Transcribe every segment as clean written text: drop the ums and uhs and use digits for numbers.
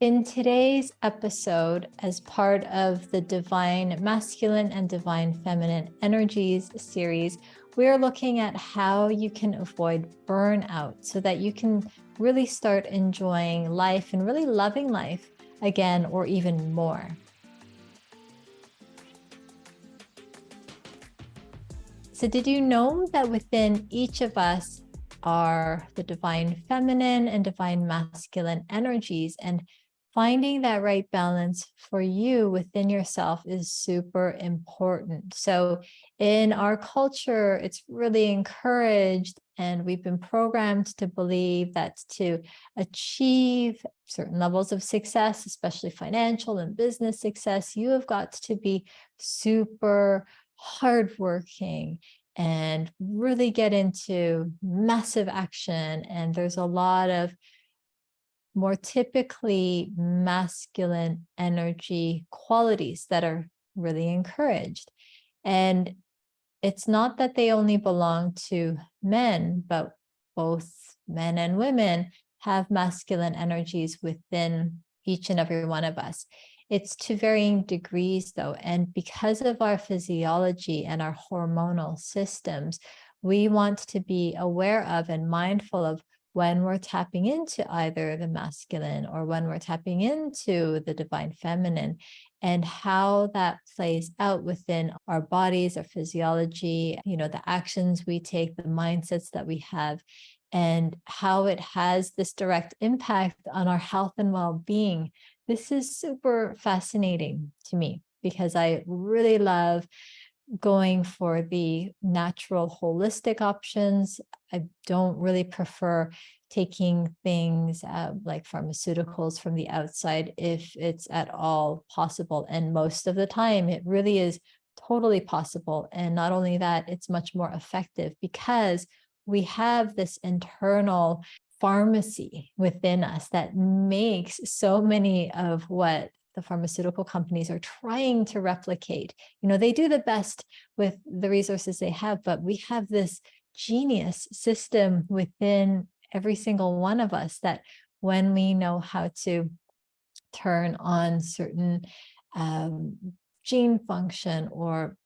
In today's episode, as part of the Divine Masculine and Divine Feminine Energies series, we are looking at how you can avoid burnout so that you can really start enjoying life and really loving life again or even more. So did you know that within each of us are the divine feminine and divine masculine energies, and finding that right balance for you within yourself is super important. So in our culture, it's really encouraged, and we've been programmed to believe that to achieve certain levels of success, especially financial and business success, you have got to be super hardworking and really get into massive action. And there's a lot of more typically masculine energy qualities that are really encouraged. And it's not that they only belong to men, but both men and women have masculine energies within each and every one of us. It's to varying degrees, though. And because of our physiology and our hormonal systems, we want to be aware of and mindful of when we're tapping into either the masculine or when we're tapping into the divine feminine, and how that plays out within our bodies, our physiology, the actions we take, the mindsets that we have, and how it has this direct impact on our health and well-being. This is super fascinating to me because I really love going for the natural holistic options. I don't really prefer taking things like pharmaceuticals from the outside if it's at all possible. And most of the time, it really is totally possible. And not only that, it's much more effective because we have this internal pharmacy within us that makes so many of what the pharmaceutical companies are trying to replicate. They do the best with the resources they have, but we have this genius system within every single one of us that when we know how to turn on certain gene function or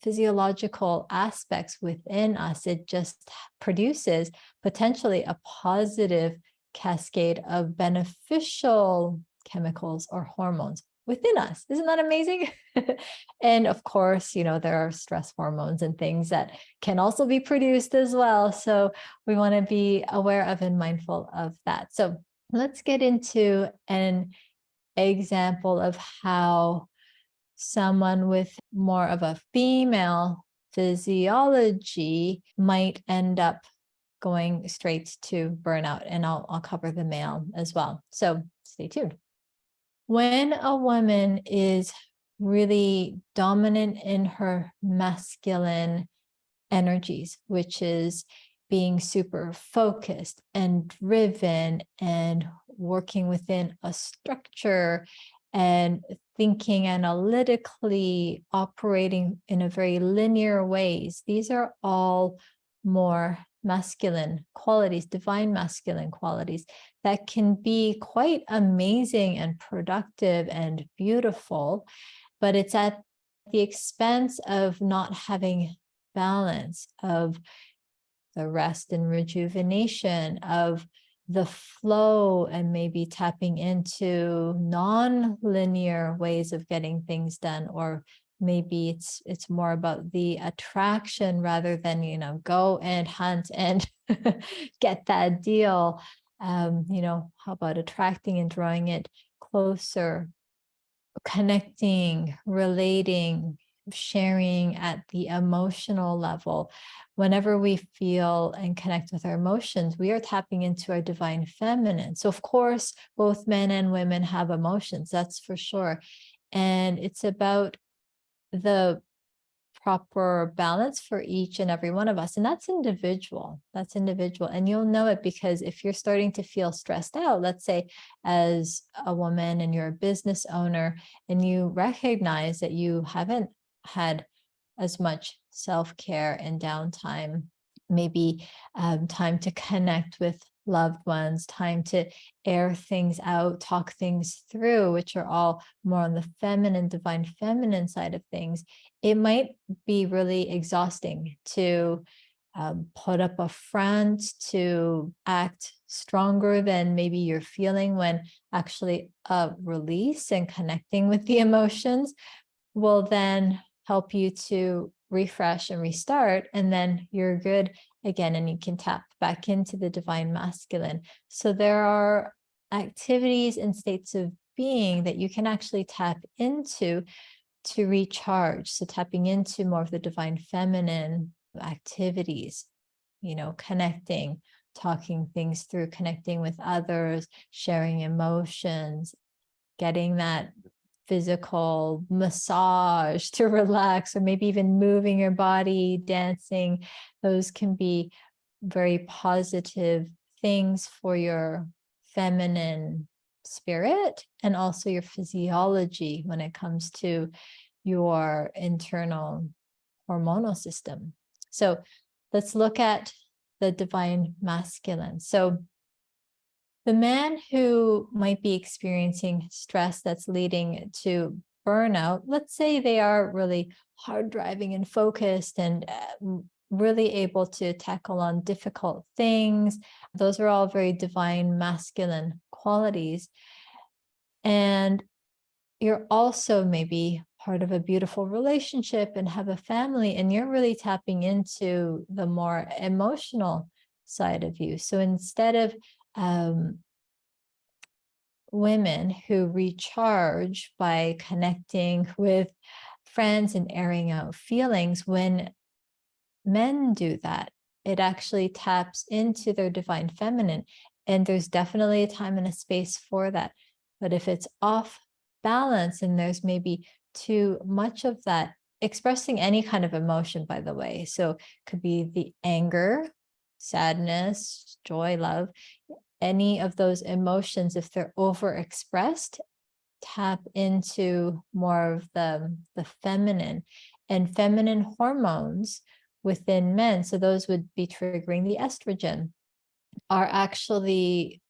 physiological aspects within us, it just produces potentially a positive cascade of beneficial chemicals or hormones within us. Isn't that amazing? And of course, there are stress hormones and things that can also be produced as well. So we want to be aware of and mindful of that. So let's get into an example of how someone with more of a female physiology might end up going straight to burnout. And I'll cover the male as well. So stay tuned. When a woman is really dominant in her masculine energies, which is being super focused and driven and working within a structure and thinking analytically, operating in a very linear ways, these are all more masculine qualities, divine masculine qualities that can be quite amazing and productive and beautiful, but it's at the expense of not having balance, of the rest and rejuvenation, of the flow, and maybe tapping into non-linear ways of getting things done. Or maybe it's more about the attraction rather than go and hunt and get that deal. How about attracting and drawing it closer, connecting, relating, sharing at the emotional level. Whenever we feel and connect with our emotions, we are tapping into our divine feminine. So of course, both men and women have emotions, that's for sure. And it's about the proper balance for each and every one of us. And that's individual. That's individual. And you'll know it because if you're starting to feel stressed out, let's say as a woman and you're a business owner and you recognize that you haven't had as much self-care and downtime, maybe time to connect with loved ones, time to air things out, talk things through, which are all more on the feminine, divine feminine side of things, it might be really exhausting to put up a front, to act stronger than maybe you're feeling, when actually a release and connecting with the emotions will then help you to refresh and restart, and then you're good again, and you can tap back into the divine masculine. So there are activities and states of being that you can actually tap into to recharge. So tapping into more of the divine feminine activities, connecting, talking things through, connecting with others, sharing emotions, getting that physical massage to relax, or maybe even moving your body, dancing. Those can be very positive things for your feminine spirit and also your physiology when it comes to your internal hormonal system. So let's look at the divine masculine. So the man who might be experiencing stress that's leading to burnout, let's say they are really hard driving and focused and really able to tackle on difficult things. Those are all very divine masculine qualities. And you're also maybe part of a beautiful relationship and have a family, and you're really tapping into the more emotional side of you. So instead of women who recharge by connecting with friends and airing out feelings, when men do that, it actually taps into their divine feminine. And there's definitely a time and a space for that. But if it's off balance and there's maybe too much of that, expressing any kind of emotion, by the way, so it could be the anger, sadness, joy, love, any of those emotions, if they're overexpressed, tap into more of the feminine and feminine hormones within men. So those would be triggering the estrogen, are actually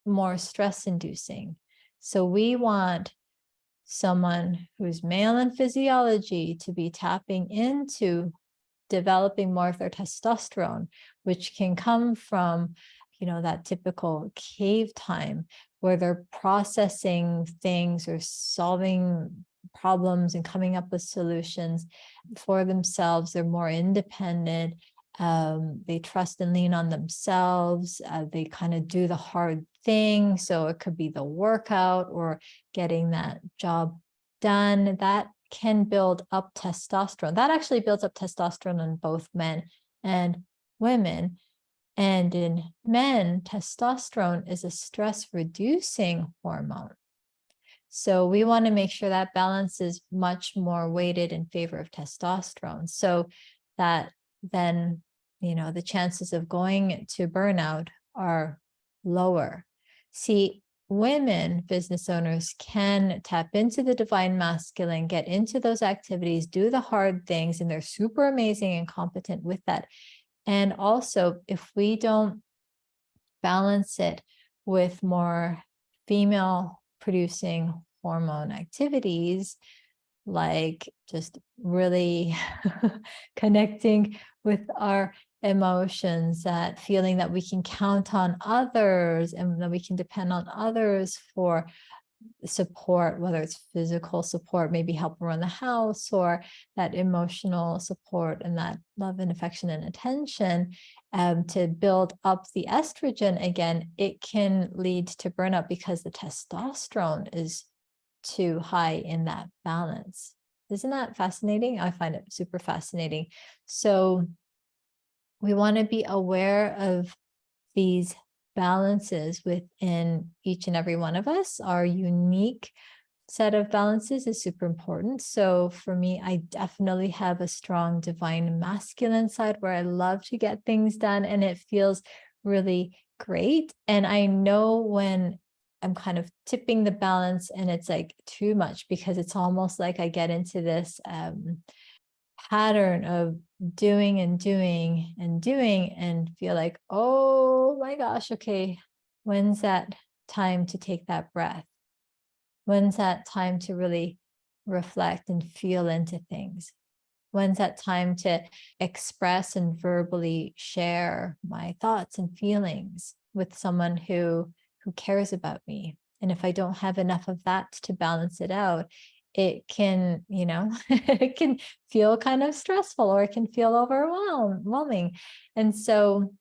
more stress inducing. So we want someone who's male in physiology to be tapping into developing more of their testosterone, which can come from, that typical cave time where they're processing things or solving problems and coming up with solutions for themselves. They're more independent. They trust and lean on themselves. They kind of do the hard thing. So it could be the workout or getting that job done. That can build up testosterone. That actually builds up testosterone in both men and women. And in men, testosterone is a stress reducing hormone. So we want to make sure that balance is much more weighted in favor of testosterone, so that then, the chances of going to burnout are lower. See, women business owners can tap into the divine masculine, get into those activities, do the hard things, and they're super amazing and competent with that. And also, if we don't balance it with more female producing hormone activities, like just really connecting with our emotions, that feeling that we can count on others and that we can depend on others for support, whether it's physical support, maybe help around the house, or that emotional support and that love and affection and attention, to build up the estrogen again, it can lead to burnout because the testosterone is too high in that balance. Isn't that fascinating? I find it super fascinating. So we want to be aware of these balances within each and every one of us. Our unique set of balances is super important. So for me, I definitely have a strong divine masculine side where I love to get things done and it feels really great. And I know when I'm kind of tipping the balance and it's like too much, because it's almost like I get into this pattern of doing and doing and doing and feel like, oh my gosh, okay, when's that time to take that breath? When's that time to really reflect and feel into things? When's that time to express and verbally share my thoughts and feelings with someone who cares about me? And if I don't have enough of that to balance it out, it can, it can feel kind of stressful, or it can feel overwhelming. And so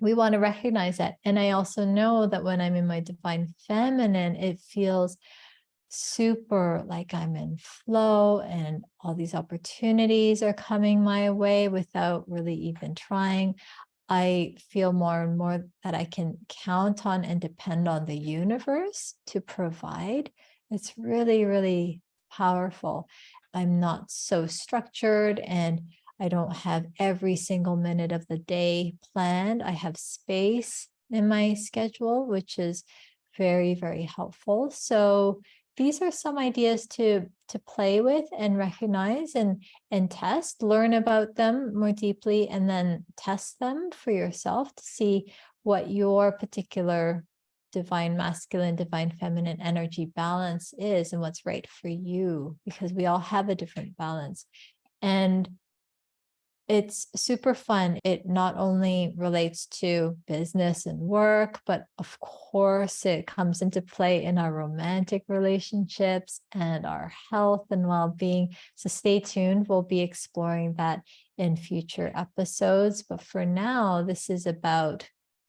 we want to recognize that. And I also know that when I'm in my divine feminine, it feels super like I'm in flow and all these opportunities are coming my way without really even trying. I feel more and more that I can count on and depend on the universe to provide. It's really, really powerful. I'm not so structured, and I don't have every single minute of the day planned. I have space in my schedule, which is very, very helpful. So these are some ideas to play with and recognize and test, learn about them more deeply, and then test them for yourself to see what your particular divine masculine, divine feminine energy balance is and what's right for you, because we all have a different balance. And it's super fun. It not only relates to business and work, but of course, it comes into play in our romantic relationships and our health and well-being. So stay tuned. We'll be exploring that in future episodes. But for now, this is about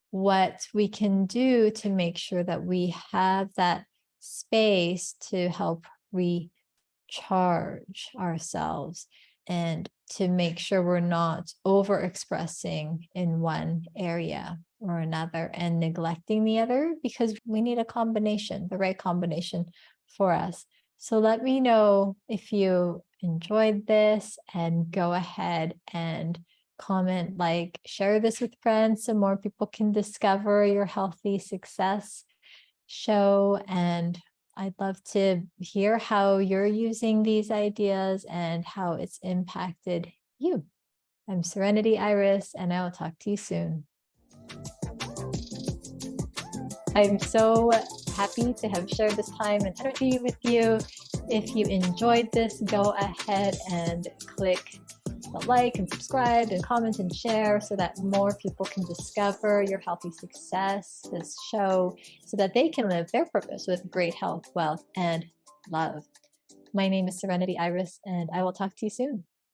what we can do to make sure that we have that space to help recharge ourselves, and to make sure we're not overexpressing in one area or another and neglecting the other, because we need a combination, the right combination for us. So let me know if you enjoyed this, and go ahead and comment, like, share this with friends so more people can discover your healthy success show. And I'd love to hear how you're using these ideas and how it's impacted you. I'm Serenityiris, and I will talk to you soon. I'm so happy to have shared this time and energy with you. If you enjoyed this, go ahead and click the like and subscribe and comment and share so that more people can discover your healthy success, this show, so that they can live their purpose with great health, wealth, and love. My name is Serenityiris, and I will talk to you soon.